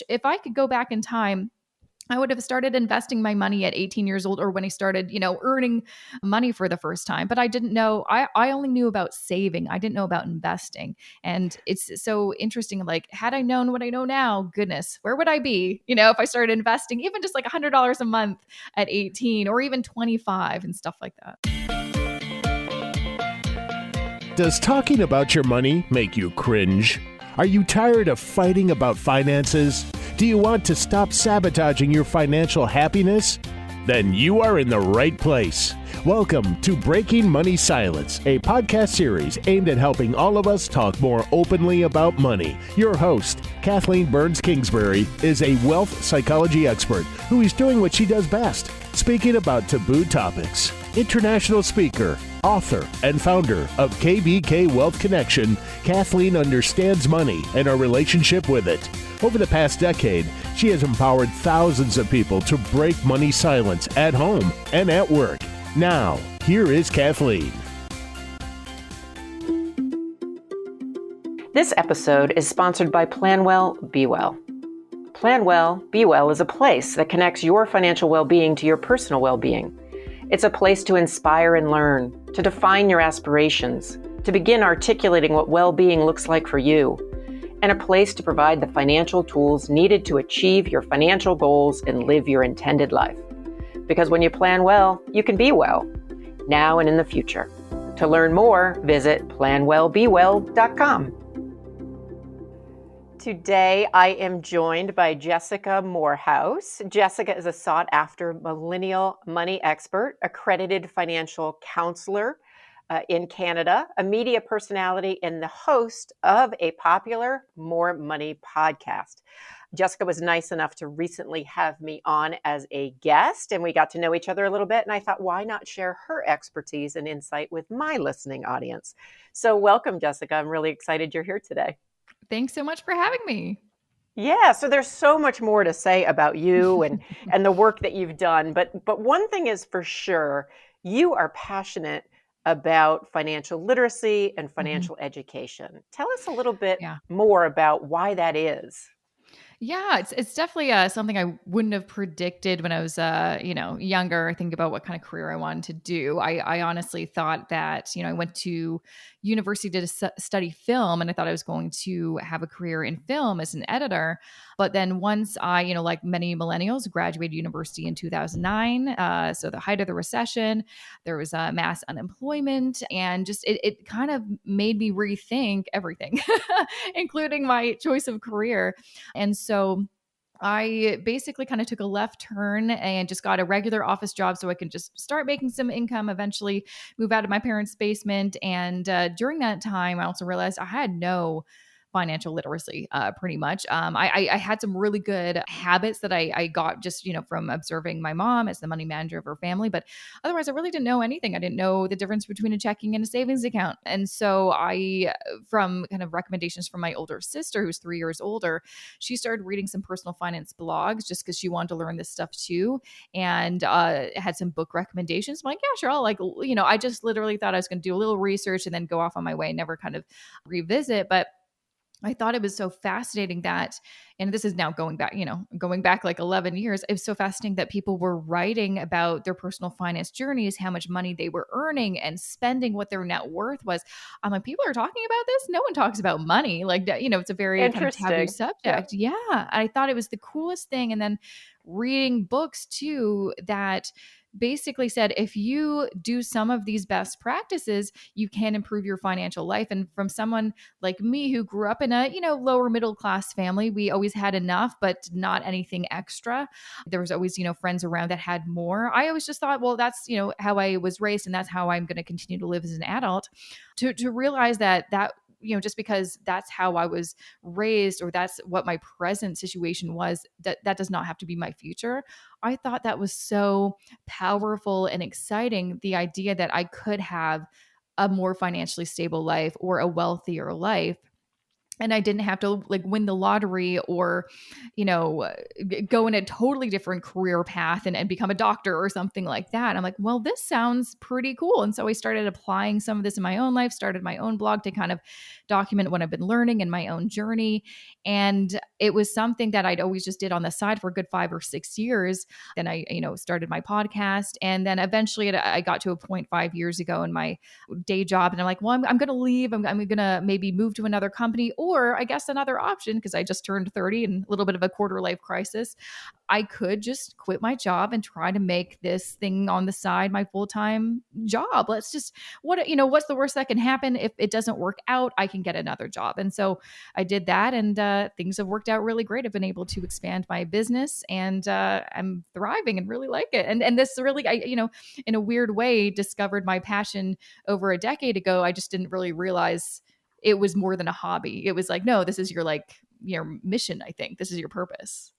if I could go back in time, I would have started investing my money at 18 years old or when I started, earning money for the first time. But I didn't know, I only knew about saving. I didn't know about investing. And it's so interesting. Like, had I known what I know now, goodness, where would I be? If I started investing even just like $100 a month at 18 or even 25 and stuff like that. Does talking about your money make you cringe? Are you tired of fighting about finances? Do you want to stop sabotaging your financial happiness? Then you are in the right place. Welcome to Breaking Money Silence, a podcast series aimed at helping all of us talk more openly about money. Your host, Kathleen Kingsbury, is a wealth psychology expert who is doing what she does best, speaking about taboo topics. International speaker, author, and founder of KBK Wealth Connection, Kathleen understands money and our relationship with it. Over the past decade, she has empowered thousands of people to break money silence at home and at work. Now, here is Kathleen. This episode is sponsored by Plan Well, Be Well. Plan Well, Be Well is a place that connects your financial well-being to your personal well-being. It's a place to inspire and learn, to define your aspirations, to begin articulating what well-being looks like for you, and a place to provide the financial tools needed to achieve your financial goals and live your intended life. Because when you plan well, you can be well, now and in the future. To learn more, visit planwellbewell.com. Today, I am joined by Jessica Moorhouse. Jessica is a sought-after millennial money expert, accredited financial counselor in Canada, a media personality, and the host of a popular More Money podcast. Jessica was nice enough to recently have me on as a guest, and we got to know each other a little bit, and I thought, why not share her expertise and insight with my listening audience? So welcome, Jessica. I'm really excited you're here today. Thanks so much for having me. Yeah, so there's so much more to say about you and the work that you've done. But one thing is for sure, you are passionate about financial literacy and financial education. Tell us a little bit more about why that is. Yeah, it's definitely something I wouldn't have predicted when I was younger. Think about what kind of career I wanted to do. I honestly thought that I went to university to study film, and I thought I was going to have a career in film as an editor. But then once I, like many millennials, graduated university in 2009, so the height of the recession, there was mass unemployment, and just it kind of made me rethink everything, including my choice of career. And so I basically kind of took a left turn and just got a regular office job so I could just start making some income, eventually move out of my parents' basement. And during that time, I also realized I had no financial literacy, pretty much. I had some really good habits that I got just, from observing my mom as the money manager of her family. But otherwise, I really didn't know anything. I didn't know the difference between a checking and a savings account. And so from kind of recommendations from my older sister, who's 3 years older, she started reading some personal finance blogs just because she wanted to learn this stuff too. And had some book recommendations. I'm like, yeah, sure. I just literally thought I was going to do a little research and then go off on my way, never kind of revisit. But I thought it was so fascinating that, and this is now going back like 11 years, it was so fascinating that people were writing about their personal finance journeys, how much money they were earning and spending, what their net worth was. I'm like, people are talking about this? No one talks about money. Like, it's a very kind of taboo subject. Yeah. I thought it was the coolest thing. And then reading books too that basically said, if you do some of these best practices, you can improve your financial life. And from someone like me who grew up in a, lower middle class family, we always had enough, but not anything extra. There was always, friends around that had more. I always just thought, well, that's, how I was raised and that's how I'm going to continue to live as an adult. To realize that just because that's how I was raised or that's what my present situation was, that does not have to be my future. I thought that was so powerful and exciting, the idea that I could have a more financially stable life or a wealthier life. and I didn't have to like win the lottery or, go in a totally different career path and become a doctor or something like that. I'm like, well, this sounds pretty cool. And so I started applying some of this in my own life, started my own blog to kind of document what I've been learning in my own journey. And it was something that I'd always just did on the side for a good 5 or 6 years. Then I, started my podcast. And then eventually I got to a point 5 years ago in my day job. And I'm like, well, I'm going to leave. I'm going to maybe move to another company, or I guess another option, because I just turned 30 and a little bit of a quarter life crisis. I could just quit my job and try to make this thing on the side my full-time job. Let's just, what's the worst that can happen? If it doesn't work out, I can get another job. And so I did that, and things have worked out really great. I've been able to expand my business, and I'm thriving and really like it. And this really, in a weird way, discovered my passion over a decade ago. I just didn't really realize it was more than a hobby. It was like, no, this is your mission. I think this is your purpose.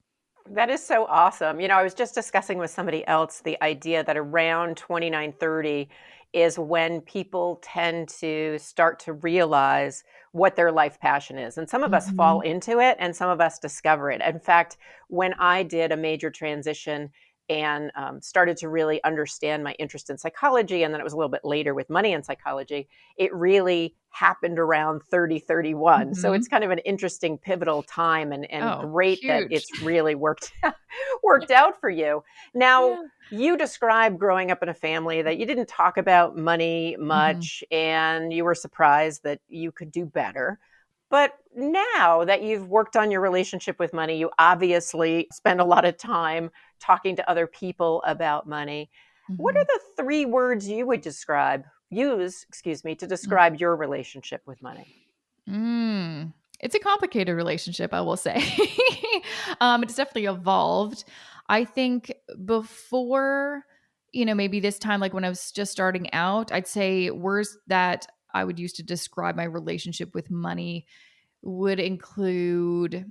That is so awesome. I was just discussing with somebody else the idea that around 29, 30 is when people tend to start to realize what their life passion is. And some of us fall into it and some of us discover it. In fact, when I did a major transition and started to really understand my interest in psychology, and then it was a little bit later with money and psychology, it really happened around 30, 31. So it's kind of an interesting pivotal time, and great huge. that it's really worked out for you. Now, you described growing up in a family that you didn't talk about money much, and you were surprised that you could do better. But now that you've worked on your relationship with money, you obviously spend a lot of time talking to other people about money. What are the 3 words you would use to describe your relationship with money? It's a complicated relationship, I will say. It's definitely evolved. I think before, maybe this time, like when I was just starting out, I'd say words that I would use to describe my relationship with money would include,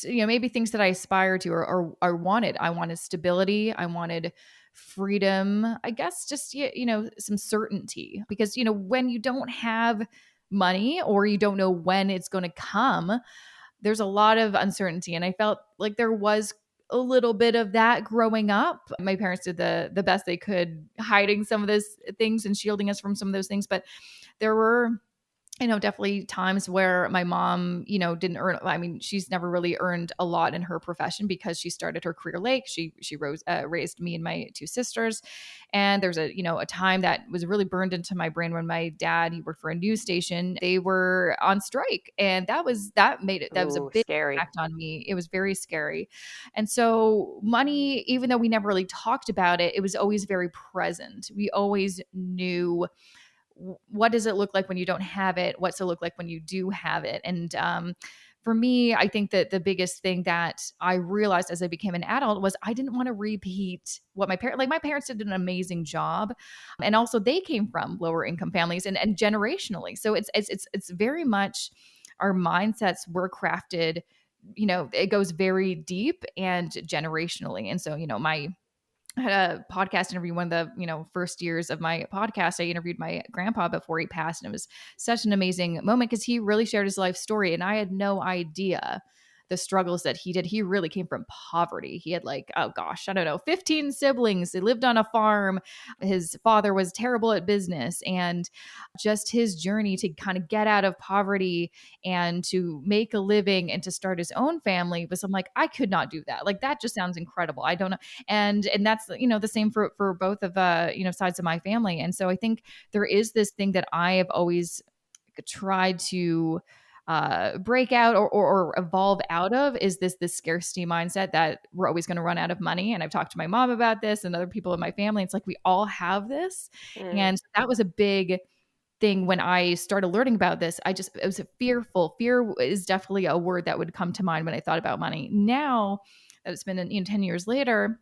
maybe things that I aspire to or wanted. I wanted stability. I wanted freedom. I guess just, some certainty, because, when you don't have money or you don't know when it's going to come, there's a lot of uncertainty. And I felt like there was a little bit of that growing up. My parents did the best they could hiding some of those things and shielding us from some of those things. But there were, definitely times where my mom, didn't earn. I mean, she's never really earned a lot in her profession because she started her career late. She raised me and my 2 sisters, and there's a time that was really burned into my brain when my dad, he worked for a news station. They were on strike, and that was a big Scary. impact on me. It was very scary, and so money, even though we never really talked about it, it was always very present. We always knew, what does it look like when you don't have it? What's it look like when you do have it? And for me, I think that the biggest thing that I realized as I became an adult was I didn't want to repeat what my parents did an amazing job. And also they came from lower income families and generationally. So it's very much our mindsets were crafted, it goes very deep and generationally. And so, I had a podcast interview, one of the, first years of my podcast. I interviewed my grandpa before he passed. And it was such an amazing moment because he really shared his life story. And I had no idea the struggles that he did. He really came from poverty. He had 15 siblings. They lived on a farm. His father was terrible at business, and just his journey to kind of get out of poverty and to make a living and to start his own family was, I'm like, I could not do that. Like, that just sounds incredible. I don't know. And that's, the same for both of, sides of my family. And so I think there is this thing that I have always tried to break out or evolve out of, is this scarcity mindset that we're always going to run out of money. And I've talked to my mom about this and other people in my family. It's like, we all have this. And that was a big thing when I started learning about this. It was fearful. Fear is definitely a word that would come to mind when I thought about money. Now that it's been 10 years later,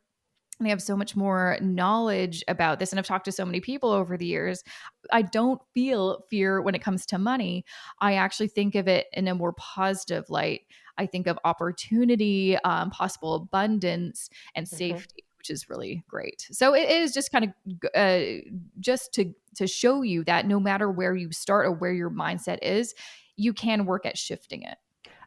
and I have so much more knowledge about this, and I've talked to so many people over the years, I don't feel fear when it comes to money. I actually think of it in a more positive light. I think of opportunity, possible abundance, and safety, which is really great. So it is just kind of just to show you that no matter where you start or where your mindset is, you can work at shifting it.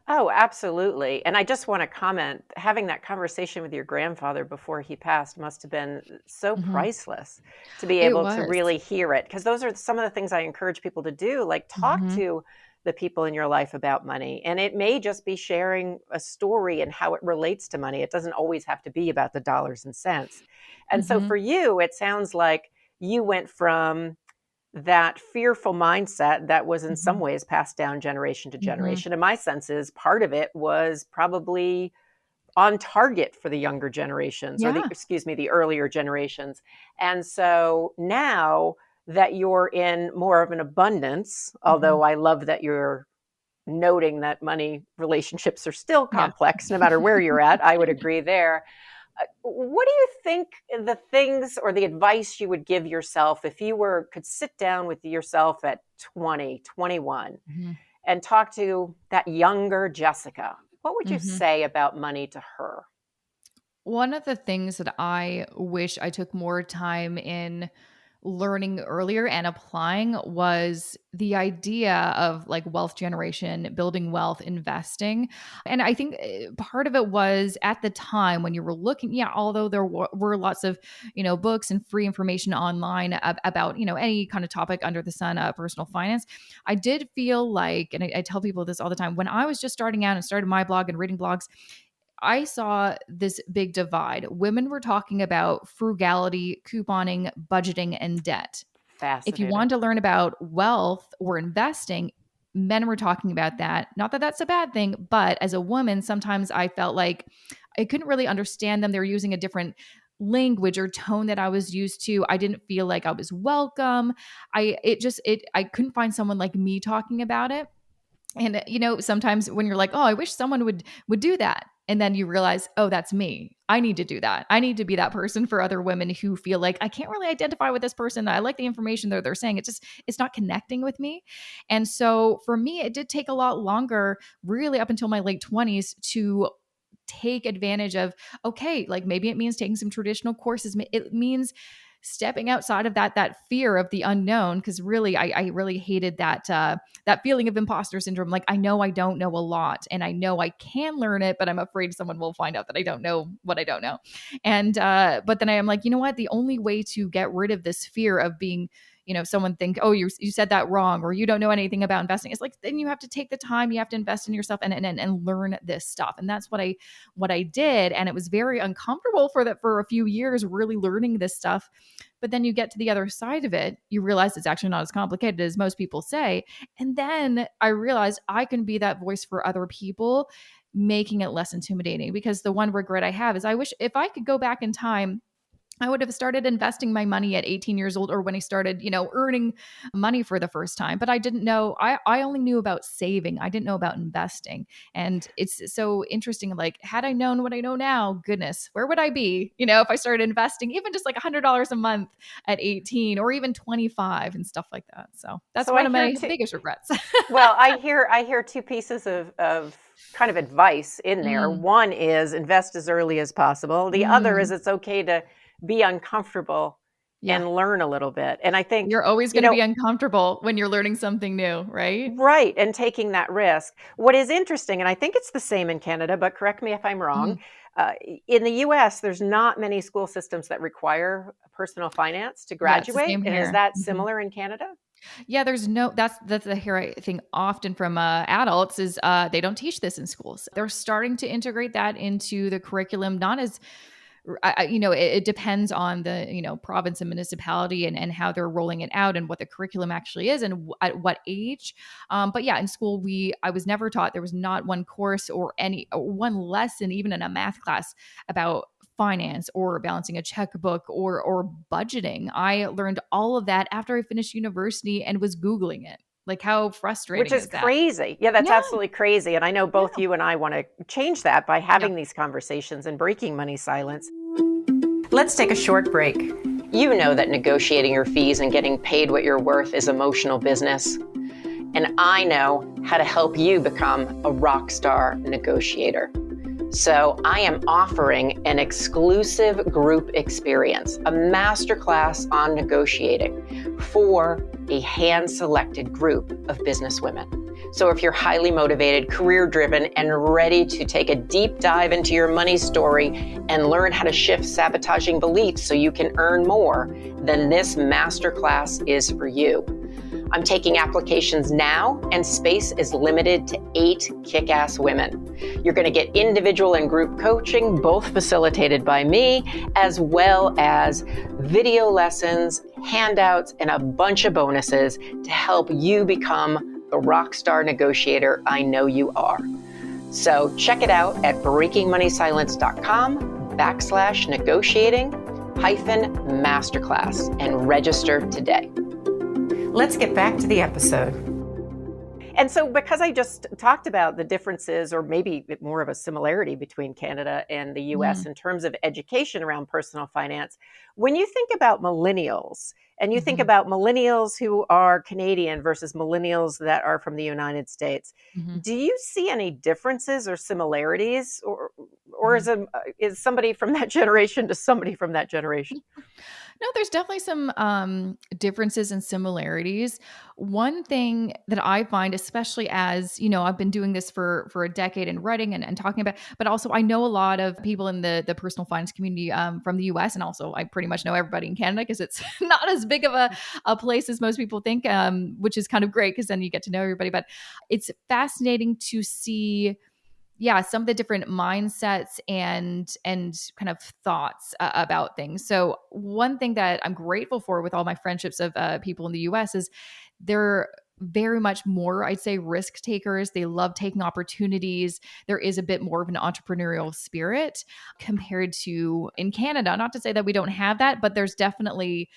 Oh, absolutely. And I just want to comment, having that conversation with your grandfather before he passed must have been so Mhm. priceless to be It able to was. really hear it. Because those are some of the things I encourage people to do, like talk Mhm. to the people in your life about money. And it may just be sharing a story and how it relates to money. It doesn't always have to be about the dollars and cents. And so Mhm. for you, it sounds like you went from that fearful mindset that was in some Mhm. ways passed down generation to Mhm. generation. And my sense is part of it was probably on target for the younger generations or Yeah. the earlier generations. And so now that you're in more of an abundance, Mhm. although I love that you're noting that money relationships are still Yeah. complex no matter where you're at, I would agree there. What do you think the things or the advice you would give yourself if you could sit down with yourself at 20, 21 Mhm. and talk to that younger Jessica? What would you Mhm. say about money to her? One of the things that I wish I took more time in learning earlier and applying was the idea of like wealth generation, building wealth, investing. And I think part of it was at the time when you were looking, yeah, although there were lots of, books and free information online about, any kind of topic under the sun, personal finance, I did feel like, and I tell people this all the time, when I was just starting out and started my blog and reading blogs, I saw this big divide. Women were talking about frugality, couponing, budgeting, and debt. If you Fascinating. wanted to learn about wealth or investing, men were talking about that. Not that that's a bad thing, but as a woman, sometimes I felt like I couldn't really understand them. They were using a different language or tone that I was used to. I didn't feel like I was welcome. I couldn't find someone like me talking about it. And sometimes when you're like, "Oh, I wish someone would do that." And then you realize, "Oh, that's me. I need to do that. I need to be that person for other women who feel like I can't really identify with this person. I like the information that they're saying. It's not connecting with me." And so for me, it did take a lot longer, really up until my late 20s to take advantage of, okay, like maybe it means taking some traditional courses. It means stepping outside of that fear of the unknown, because really I really hated that feeling of imposter syndrome. Like, I know I don't know a lot and I know I can learn it, but I'm afraid someone will find out that I don't know what I don't know. And but then I am like, you know what, the only way to get rid of this fear of being, someone think, "Oh, you said that wrong," or "You don't know anything about investing," it's like, then you have to take the time, you have to invest in yourself and learn this stuff. And that's what I did. And it was very uncomfortable for a few years, really learning this stuff. But then you get to the other side of it, you realize it's actually not as complicated as most people say. And then I realized I can be that voice for other people, making it less intimidating. Because the one regret I have is I wish if I could go back in time, I would have started investing my money at 18 years old, or when I started, earning money for the first time. But I didn't know, I only knew about saving. I didn't know about investing. And it's so interesting. Like, had I known what I know now, goodness, where would I be? If I started investing even just like $100 a month at 18 or even 25 and stuff like that. So that's So one I of hear my two, biggest regrets. well, I hear two pieces of kind of advice in there. Mm, One is invest as early as possible. The other is mm, it's okay to be uncomfortable yeah. and learn a little bit. And I think, You're always you going to know, be uncomfortable when you're learning something new, right? right, and taking that risk. What is interesting, and I think it's the same in Canada, but correct me if I'm wrong, Mhm. uh, in the US, there's not many school systems that require personal finance to Yeah, it's the graduate. same And is here. that Mhm. similar in Canada? Yeah, there's no that's the here I think often from adults is they don't teach this in schools. They're starting to integrate that into the curriculum, not as it depends on the province and municipality and how they're rolling it out and what the curriculum actually is and at what age. But yeah, in school I was never taught. There was not one course or one lesson, even in a math class, about finance or balancing a checkbook or budgeting. I learned all of that after I finished university and was Googling it. Like, how Which frustrating is is that? crazy. Yeah, that's Yeah, absolutely crazy. And I know both yeah, you and I want to change that by yeah. having these conversations and breaking money silence. Let's take a short break. You know that negotiating your fees and getting paid what you're worth is emotional business. And I know how to help you become a rock star negotiator. So I am offering an exclusive group experience, a masterclass on negotiating for a hand-selected group of business women. So if you're highly motivated, career-driven, and ready to take a deep dive into your money story and learn how to shift sabotaging beliefs so you can earn more, then this masterclass is for you. I'm taking applications now, and space is limited to 8 kick-ass women. You're going to get individual and group coaching, both facilitated by me, as well as video lessons, handouts, and a bunch of bonuses to help you become the rock star negotiator I know you are. So check it out at breakingmoneysilence.com/negotiating-masterclass and register today. Let's get back to the episode. And so because I just talked about the differences, or maybe more of a similarity between Canada and the US in terms of education around personal finance, when you think about millennials, and you think about millennials who are Canadian versus millennials that are from the United States, do you see any differences or similarities, or is somebody from that generation to somebody from that generation? No, there's definitely some differences and similarities. One thing that I find, especially as, I've been doing this for a decade and writing and talking about, but also I know a lot of people in the personal finance community from the US. And also I pretty much know everybody in Canada because it's not as big of a place as most people think, which is kind of great because then you get to know everybody. But it's fascinating to see some of the different mindsets and kind of thoughts about things. So one thing that I'm grateful for with all my friendships of people in the US is they're very much more, I'd say, risk takers. They love taking opportunities. There is a bit more of an entrepreneurial spirit compared to in Canada. Not to say that we don't have that, but there's definitely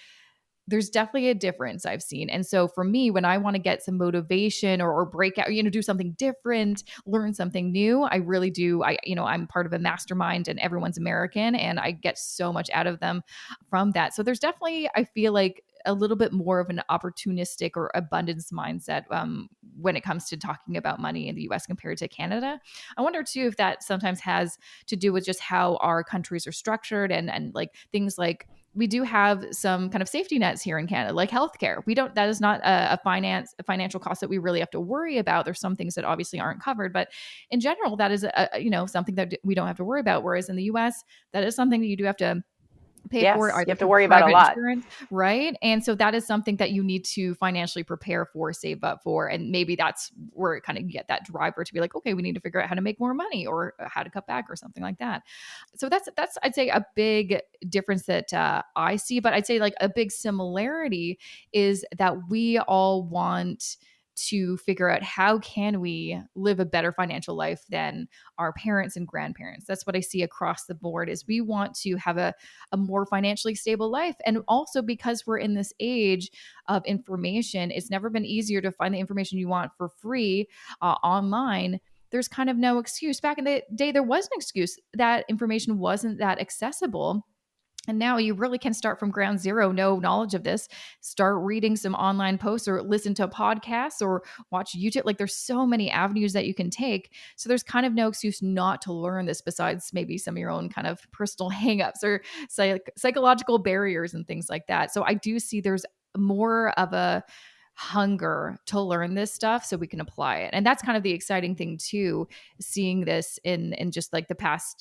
a difference I've seen. And so for me, when I want to get some motivation or break out, do something different, learn something new, I really do. I'm part of a mastermind and everyone's American and I get so much out of them from that. So there's definitely, I feel like, a little bit more of an opportunistic or abundance mindset when it comes to talking about money in the US compared to Canada. I wonder too if that sometimes has to do with just how our countries are structured and like things like we do have some kind of safety nets here in Canada, like healthcare. That is not a financial cost that we really have to worry about. There's some things that obviously aren't covered, but in general, that is something that we don't have to worry about. Whereas in the US, that is something that you do have to pay for. You have to worry about a lot. Right. And so that is something that you need to financially prepare for, save up for. And maybe that's where it kind of get that driver to be like, okay, we need to figure out how to make more money or how to cut back or something like that. So that's I'd say a big difference that I see. But I'd say like a big similarity is that we all want to figure out how can we live a better financial life than our parents and grandparents. That's what I see across the board is we want to have a more financially stable life. And also because we're in this age of information, it's never been easier to find the information you want for free online. There's kind of no excuse. Back in the day, there was an excuse. That information wasn't that accessible. And now you really can start from ground zero, no knowledge of this, start reading some online posts or listen to podcasts or watch YouTube. Like there's so many avenues that you can take. So there's kind of no excuse not to learn this besides maybe some of your own kind of personal hangups or psychological barriers and things like that. So I do see there's more of a hunger to learn this stuff so we can apply it. And that's kind of the exciting thing too, seeing this in just like the past,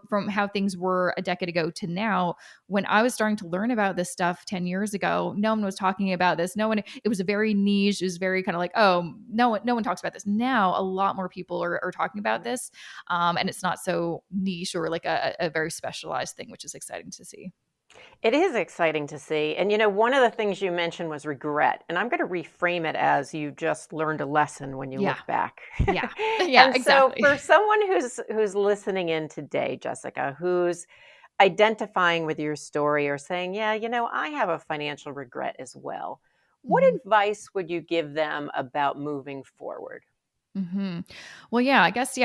from how things were a decade ago to now. When I was starting to learn about this stuff 10 years ago, no one was talking about this. It was a very niche. It was very kind of like, oh, no one talks about this. Now a lot more people are talking about this. And it's not so niche or like a very specialized thing, which is exciting to see. It is exciting to see. And, one of the things you mentioned was regret. And I'm going to reframe it as you just learned a lesson when you look back. Yeah. Yeah, and exactly. So for someone who's listening in today, Jessica, who's identifying with your story or saying, yeah, I have a financial regret as well. What advice would you give them about moving forward? Well, yeah, I guess,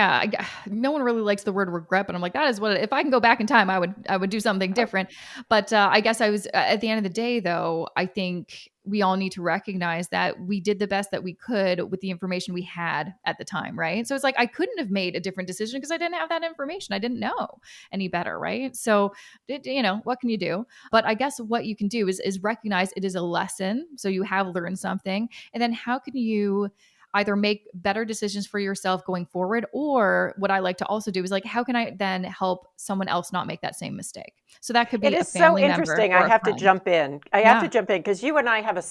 no one really likes the word regret, but I'm like, that is what, if I can go back in time, I would do something different. But I guess I was, at the end of the day, though, I think we all need to recognize that we did the best that we could with the information we had at the time, right? So it's like, I couldn't have made a different decision because I didn't have that information. I didn't know any better, right? So, what can you do? But I guess what you can do is recognize it is a lesson. So you have learned something. And then how can you either make better decisions for yourself going forward, or what I like to also do is like, how can I then help someone else not make that same mistake? So that could It be a is so family member interesting. I or a have to friend. jump in. I have to Yeah. jump in because you and I have a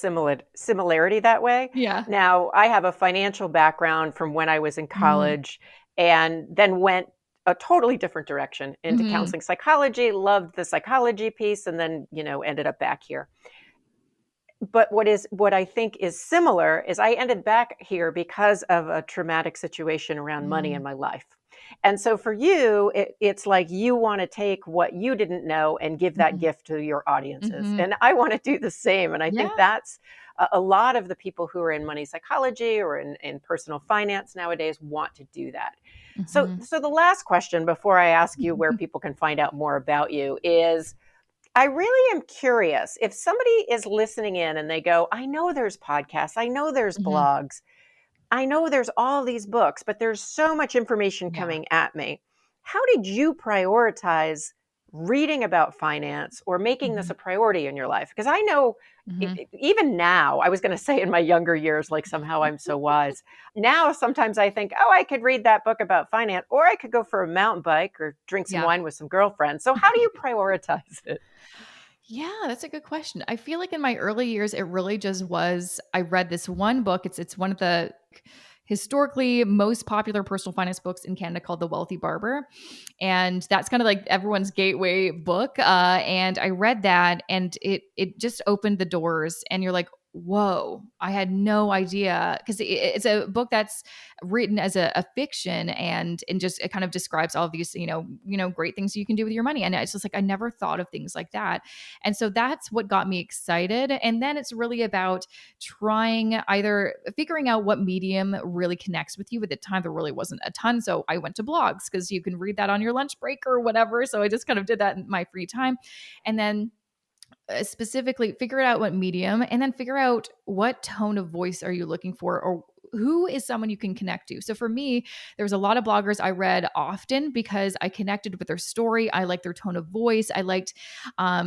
similarity that way. Yeah. Now, I have a financial background from when I was in Mm-hmm. college and then went a totally different direction into Mm-hmm. counseling psychology, loved the psychology piece, and then, ended up back here. But what I think is similar is I ended back here because of a traumatic situation around money in my life. And so for you, it's like you want to take what you didn't know and give that Mm-hmm. gift to your audiences. Mm-hmm. And I want to do the same. And I think Yeah. that's a lot of the people who are in money psychology or in personal finance nowadays want to do that. So, Mm-hmm. so the last question before I ask you where people can find out more about you is, I really am curious if somebody is listening in and they go, I know there's podcasts, I know there's Mm-hmm. blogs, I know there's all these books, but there's so much information Yeah. coming at me. How did you prioritize reading about finance or making Mm-hmm. this a priority in your life? Because I know Mm-hmm. even now, I was going to say in my younger years, like somehow I'm so wise. Now, sometimes I think, oh, I could read that book about finance, or I could go for a mountain bike or drink some Yeah. wine with some girlfriends. So, how do you prioritize it? Yeah, that's a good question. I feel like in my early years, it really just was. I read this one book. It's one of the historically most popular personal finance books in Canada called The Wealthy Barber, and that's kind of like everyone's gateway book. And I read that, and it just opened the doors. And you're like, whoa, I had no idea, because it's a book that's written as a fiction, and just it kind of describes all of these great things you can do with your money. And it's just like I never thought of things like that. And so that's what got me excited. And then it's really about trying, either figuring out what medium really connects with you. At the time, there really wasn't a ton. So I went to blogs because you can read that on your lunch break or whatever. So I just kind of did that in my free time. And then specifically figure out what medium, and then figure out what tone of voice are you looking for, or who is someone you can connect to. So for me, there was a lot of bloggers I read often because I connected with their story. I liked their tone of voice. I liked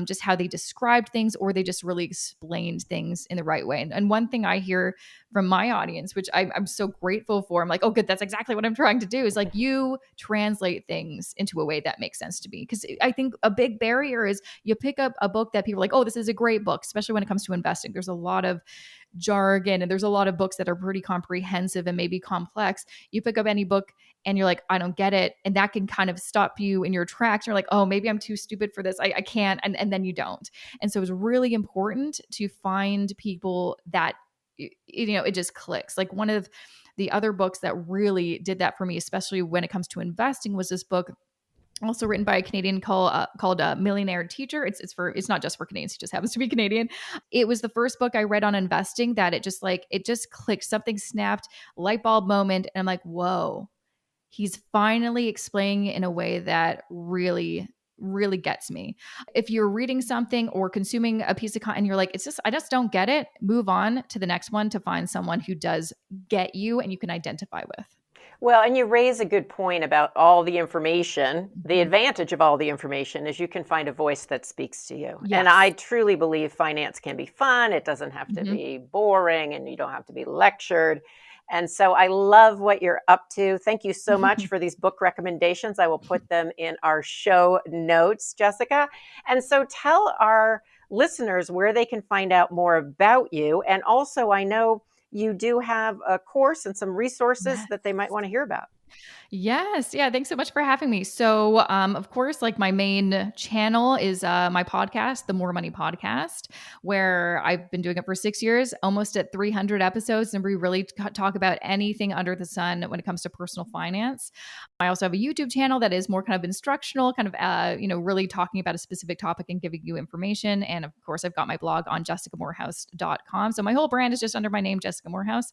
just how they described things, or they just really explained things in the right way. And one thing I hear from my audience, which I'm so grateful for, I'm like, oh, good, that's exactly what I'm trying to do, is like, you translate things into a way that makes sense to me. Because I think a big barrier is you pick up a book that people are like, oh, this is a great book, especially when it comes to investing. There's a lot of jargon, and there's a lot of books that are pretty comprehensive and maybe complex. You pick up any book and you're like, I don't get it. And that can kind of stop you in your tracks. You're like, oh, maybe I'm too stupid for this. I can't. And then you don't. And so it's really important to find people that, it just clicks. Like one of the other books that really did that for me, especially when it comes to investing, was this book also written by a Canadian called Millionaire Teacher. It's not just for Canadians. He just happens to be Canadian. It was the first book I read on investing that it just clicked. Something snapped, light bulb moment. And I'm like, whoa, he's finally explaining it in a way that really, really gets me. If you're reading something or consuming a piece of content and you're like, I just don't get it, move on to the next one to find someone who does get you and you can identify with. Well, and you raise a good point about all the information. The Mhm. advantage of all the information is you can find a voice that speaks to you. And I Yes. truly believe finance can be fun. It doesn't have to Mhm. be boring and you don't have to be lectured. And so I love what you're up to. Thank you so much for these book recommendations. I will put them in our show notes, Jessica. And so tell our listeners where they can find out more about you. And also, I know you do have a course and some resources Yes. that they might want to hear about. Yes. Yeah. Thanks so much for having me. So, of course, like my main channel is my podcast, the More Money Podcast, where I've been doing it for 6 years, almost at 300 episodes. And we really talk about anything under the sun when it comes to personal finance. I also have a YouTube channel that is more kind of instructional, kind of, really talking about a specific topic and giving you information. And of course, I've got my blog on jessicamoorhouse.com. So my whole brand is just under my name, Jessica Moorhouse.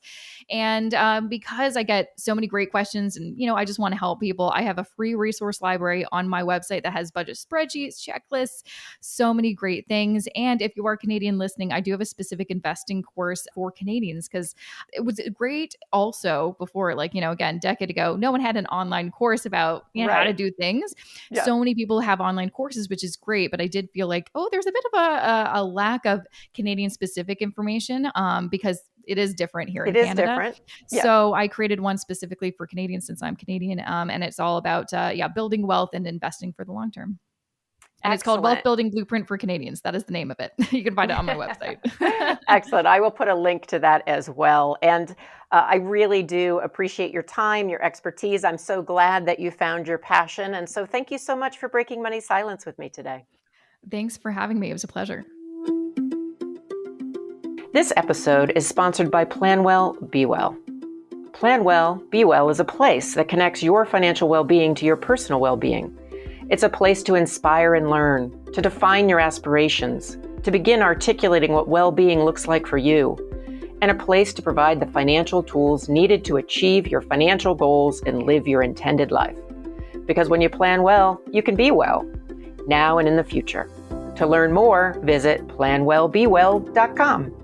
And because I get so many great questions and, I just want to help people, I have a free resource library on my website that has budget spreadsheets, checklists, so many great things. And if you are Canadian listening, I do have a specific investing course for Canadians, because it was great also before, again, decade ago, no one had an online course about, how to Right. do things. Yeah. So many people have online courses, which is great. But I did feel like, oh, there's a bit of a lack of Canadian specific information, because it is different here in It is Canada. different. Yeah. So I created one specifically for Canadians since I'm Canadian. And it's all about, building wealth and investing for the long term. And it's called Wealth Building Blueprint for Canadians. That is the name of it. You can find it on my website. Excellent. I will put a link to that as well. And I really do appreciate your time, your expertise. I'm so glad that you found your passion. And so thank you so much for breaking money silence with me today. Thanks for having me. It was a pleasure. This episode is sponsored by Plan Well, Be Well. Plan Well, Be Well is a place that connects your financial well-being to your personal well-being. It's a place to inspire and learn, to define your aspirations, to begin articulating what well-being looks like for you, and a place to provide the financial tools needed to achieve your financial goals and live your intended life. Because when you plan well, you can be well, now and in the future. To learn more, visit planwellbewell.com.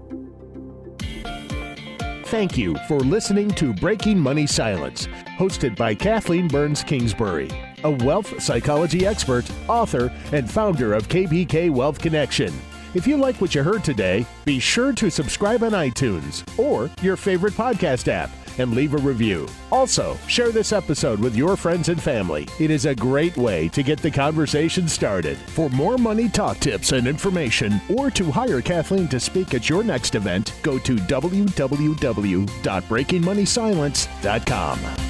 Thank you for listening to Breaking Money Silence, hosted by Kathleen Burns Kingsbury, a wealth psychology expert, author, and founder of KBK Wealth Connection. If you like what you heard today, be sure to subscribe on iTunes or your favorite podcast app and leave a review. Also, share this episode with your friends and family. It is a great way to get the conversation started. For more money talk tips and information, or to hire Kathleen to speak at your next event, go to www.breakingmoneysilence.com.